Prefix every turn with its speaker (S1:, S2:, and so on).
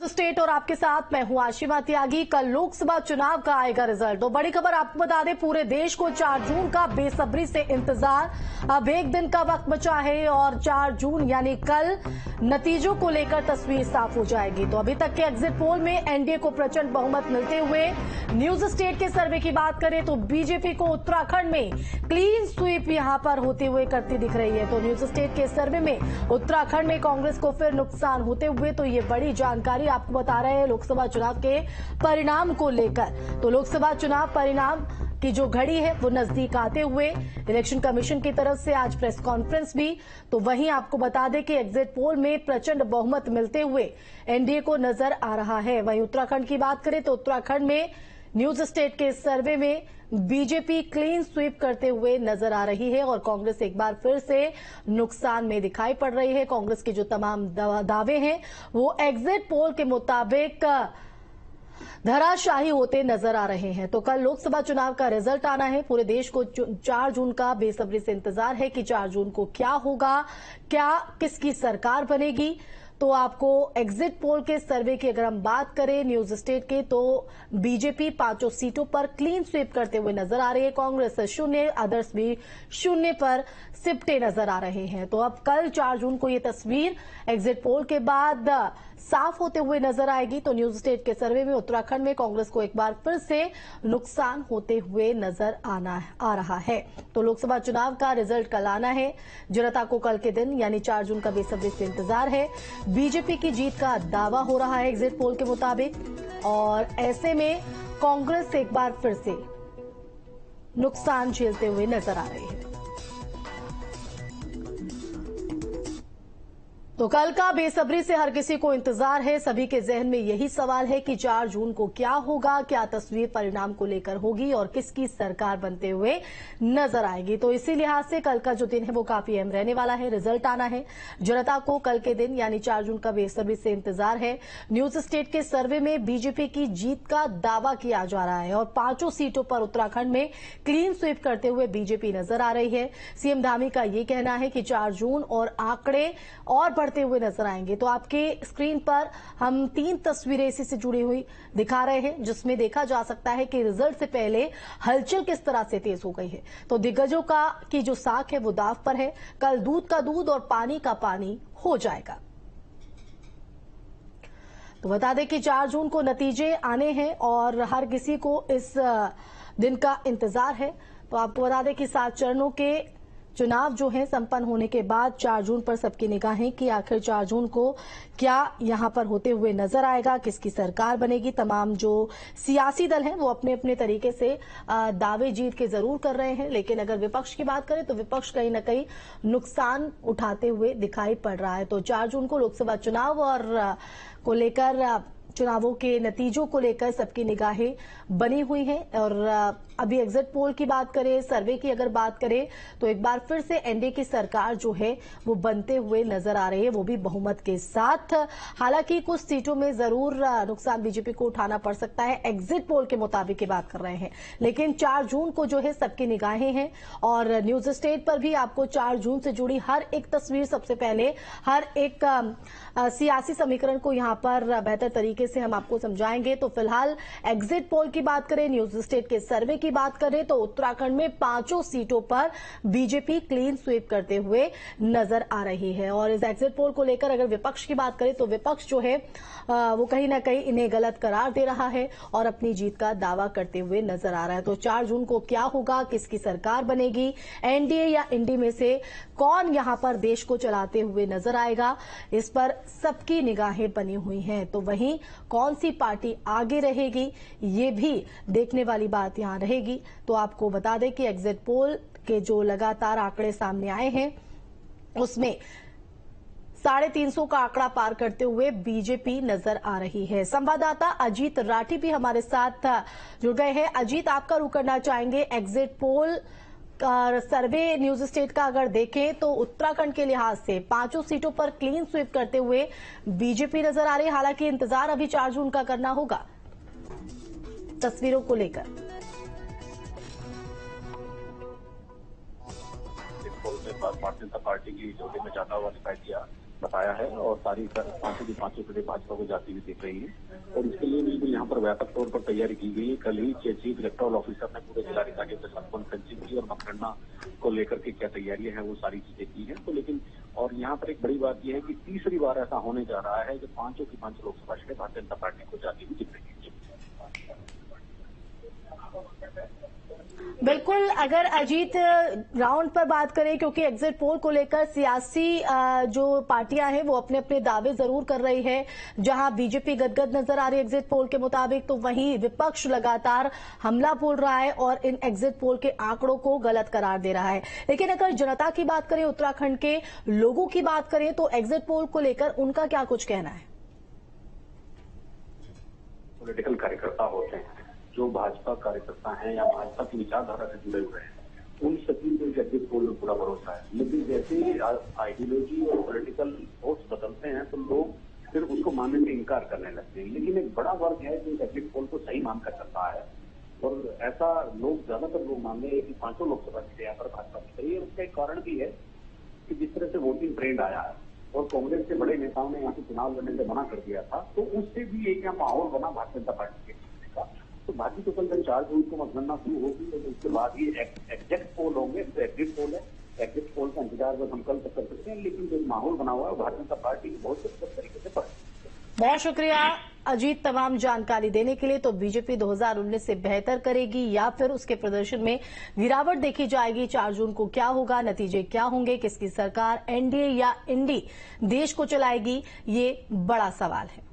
S1: State और आपके साथ मैं हूं आशिमा त्यागी। कल लोकसभा चुनाव का आएगा रिजल्ट। तो बड़ी खबर आपको बता दें, पूरे देश को 4 जून का बेसब्री से इंतजार। अब एक दिन का वक्त बचा है और 4 जून यानी कल नतीजों को लेकर तस्वीर साफ हो जाएगी। तो अभी तक के एग्जिट पोल में एनडीए को प्रचंड बहुमत मिलते हुए न्यूज स्टेट के सर्वे की बात करें तो बीजेपी को उत्तराखंड में क्लीन स्वीप यहां पर होते हुए करती दिख रही है। तो न्यूज स्टेट के सर्वे में उत्तराखंड में कांग्रेस को फिर नुकसान होते हुए, तो ये बड़ी जानकारी आपको बता रहे हैं लोकसभा चुनाव के परिणाम को लेकर। तो लोकसभा चुनाव परिणाम की जो घड़ी है वो नजदीक आते हुए इलेक्शन कमीशन की तरफ से आज प्रेस कॉन्फ्रेंस भी। तो वहीं आपको बता दें कि एग्जिट पोल में प्रचंड बहुमत मिलते हुए एनडीए को नजर आ रहा है। वहीं उत्तराखंड की बात करें तो उत्तराखंड में न्यूज स्टेट के सर्वे में बीजेपी क्लीन स्वीप करते हुए नजर आ रही है और कांग्रेस एक बार फिर से नुकसान में दिखाई पड़ रही है। कांग्रेस के जो तमाम दावे हैं वो एग्जिट पोल के मुताबिक धराशाही होते नजर आ रहे हैं। तो कल लोकसभा चुनाव का रिजल्ट आना है। पूरे देश को 4 जून का बेसब्री से इंतजार है कि 4 जून को क्या होगा, क्या किसकी सरकार बनेगी। तो आपको एग्जिट पोल के सर्वे की अगर हम बात करें न्यूज स्टेट के, तो बीजेपी 5 सीटों पर क्लीन स्वीप करते हुए नजर आ रही है। कांग्रेस 0, अदर्स भी 0 पर सिपटे नजर आ रहे हैं। तो अब कल 4 जून को ये तस्वीर एग्जिट पोल के बाद साफ होते हुए नजर आएगी। तो न्यूज स्टेट के सर्वे में उत्तराखंड में कांग्रेस को एक बार फिर से नुकसान होते हुए नजर आ रहा है। तो लोकसभा चुनाव का रिजल्ट कल आना है। जनता को कल के दिन यानी 4 जून का बेसब्री से इंतजार है। बीजेपी की जीत का दावा हो रहा है एग्जिट पोल के मुताबिक, और ऐसे में कांग्रेस एक बार फिर से नुकसान झेलते हुए नजर आ रही है। तो कल का बेसब्री से हर किसी को इंतजार है। सभी के जहन में यही सवाल है कि 4 जून को क्या होगा, क्या तस्वीर परिणाम को लेकर होगी और किसकी सरकार बनते हुए नजर आएगी। तो इसी लिहाज से कल का जो दिन है वो काफी अहम रहने वाला है। रिजल्ट आना है। जनता को कल के दिन यानी 4 जून का बेसब्री से इंतजार है। न्यूज स्टेट के सर्वे में बीजेपी की जीत का दावा किया जा रहा है और 5 सीटों पर उत्तराखंड में क्लीन स्वीप करते हुए बीजेपी नजर आ रही है। सीएम धामी का ये कहना है कि 4 जून और आंकड़े और बढ़ते हुए नजर आएंगे। तो आपके स्क्रीन पर हम 3 तस्वीरें इसी से जुड़ी हुई दिखा रहे हैं, जिसमें देखा जा सकता है कि रिजल्ट से पहले हलचल किस तरह से तेज हो गई है। तो दिग्गजों की जो साख है वो दाव पर है। कल दूध का दूध और पानी का पानी हो जाएगा। तो बता दें कि 4 जून को नतीजे आने हैं और हर किसी को इस दिन का इंतजार है। तो आपको बता दें कि 7 चरणों के चुनाव जो है संपन्न होने के बाद 4 जून पर सबकी निगाहें कि आखिर 4 जून को क्या यहां पर होते हुए नजर आएगा, किसकी सरकार बनेगी। तमाम जो सियासी दल हैं वो अपने अपने तरीके से दावे जीत के जरूर कर रहे हैं, लेकिन अगर विपक्ष की बात करें तो विपक्ष कहीं न कहीं नुकसान उठाते हुए दिखाई पड़ रहा है। तो 4 जून को लोकसभा चुनाव और को लेकर चुनावों के नतीजों को लेकर सबकी निगाहें बनी हुई हैं। और अभी एग्जिट पोल की बात करें, सर्वे की अगर बात करें तो एक बार फिर से एनडीए की सरकार जो है वो बनते हुए नजर आ रही है, वो भी बहुमत के साथ। हालांकि कुछ सीटों में जरूर नुकसान बीजेपी को उठाना पड़ सकता है, एग्जिट पोल के मुताबिक की बात कर रहे हैं। लेकिन 4 जून को जो है सबकी निगाहें हैं और न्यूज स्टेट पर भी आपको 4 जून से जुड़ी हर एक तस्वीर सबसे पहले, हर एक सियासी समीकरण को यहां पर बेहतर तरीके से हम आपको समझाएंगे। तो फिलहाल एग्जिट पोल की बात करें, न्यूज स्टेट के सर्वे की बात करें तो उत्तराखंड में 5 सीटों पर बीजेपी क्लीन स्वीप करते हुए नजर आ रही है। और इस एग्जिट पोल को लेकर अगर विपक्ष की बात करें तो विपक्ष जो है वो कहीं ना कहीं इन्हें गलत करार दे रहा है और अपनी जीत का दावा करते हुए नजर आ रहा है। तो 4 जून को क्या होगा, किसकी सरकार बनेगी, एनडीए या इंडी में से कौन यहां पर देश को चलाते हुए नजर आएगा, इस पर सबकी निगाहें बनी हुई हैं। तो वहीं कौन सी पार्टी आगे रहेगी ये भी देखने वाली बात यहां रहेगी। तो आपको बता दें कि एग्जिट पोल के जो लगातार आंकड़े सामने आए हैं उसमें 350 का आंकड़ा पार करते हुए बीजेपी नजर आ रही है। संवाददाता अजीत राठी भी हमारे साथ जुड़ गए हैं। अजीत, आपका रुख करना चाहेंगे एग्जिट पोल सर्वे न्यूज स्टेट का अगर देखें तो उत्तराखंड के लिहाज से 5 सीटों पर क्लीन स्वीप करते हुए बीजेपी नजर आ रही है। हालांकि इंतजार अभी 4 जून का करना होगा तस्वीरों को लेकर।
S2: भारतीय जनता पार्टी की जोड़ी में जाता हुआ दिखाई दिया। बताया है और सारी पांचों की पांचों सीटें भाजपा को जाती हुई दिख रही है और इसके लिए बिल्कुल यहाँ पर व्यापक तौर पर तैयारी की गई है। कल ही चीफ इलेक्टोरल ऑफिसर ने पूरे जिलाधिकारी के साथ कॉन्फ्रेंसिंग की और मतगणना को लेकर के क्या तैयारियां हैं वो सारी चीजें की हैं। तो लेकिन और यहाँ पर एक बड़ी बात यह है कि तीसरी बार ऐसा होने जा रहा है कि पांचों की पांच लोकसभा सीटें भारतीय जनता पार्टी को जाती हुई दिख रही है।
S1: बिल्कुल, अगर अजीत राउंड पर बात करें, क्योंकि एग्जिट पोल को लेकर सियासी जो पार्टियां हैं वो अपने अपने दावे जरूर कर रही है। जहां बीजेपी गदगद नजर आ रही है एग्जिट पोल के मुताबिक, तो वहीं विपक्ष लगातार हमला बोल रहा है और इन एग्जिट पोल के आंकड़ों को गलत करार दे रहा है। लेकिन अगर जनता की बात करें, उत्तराखंड के लोगों की बात करें, तो एग्जिट पोल को लेकर उनका क्या कुछ कहना है?
S2: पॉलिटिकल कार्यकर्ता होते हैं, जो भाजपा कार्यकर्ता हैं या भाजपा की विचारधारा से जुड़े हुए हैं, उन सभी को एग्जिट पोल में पूरा भरोसा है। लेकिन जैसे ही आइडियोलॉजी और पॉलिटिकल सोच बदलते हैं तो लोग फिर उसको मानने से इनकार करने लगते हैं। लेकिन एक बड़ा वर्ग है जो एग्जिट पोल को सही मानकर चलता है और ऐसा लोग ज्यादातर लोग मान रहे हैं कि पांचों लोकसभा सीटें यहाँ पर भाजपा की सही है। उसका एक कारण भी है कि जिस तरह से वोटिंग ट्रेंड आया है और कांग्रेस के बड़े नेताओं ने यहाँ से चुनाव लड़ने से मना कर दिया था, तो उससे भी एक यहाँ माहौल बना भारतीय जनता पार्टी के का। तो बाकी तो कल 4 जून को मतगणना शुरू होगी तो उसके बाद ही एग्जिट पोल होंगे। तो एग्जिट पोल है, एग्जिट पोल का इंतजार बस हम कल तक कर सकते हैं। लेकिन जो माहौल बना हुआ है भारतीय जनता पार्टी बहुत बेहतर तरीके से पढ़।
S1: बहुत शुक्रिया अजीत तमाम जानकारी देने के लिए। तो बीजेपी 2019 से बेहतर करेगी या फिर उसके प्रदर्शन में गिरावट देखी जाएगी? 4 जून को क्या होगा, नतीजे क्या होंगे, किसकी सरकार एनडीए या इंडी देश को चलाएगी, ये बड़ा सवाल है।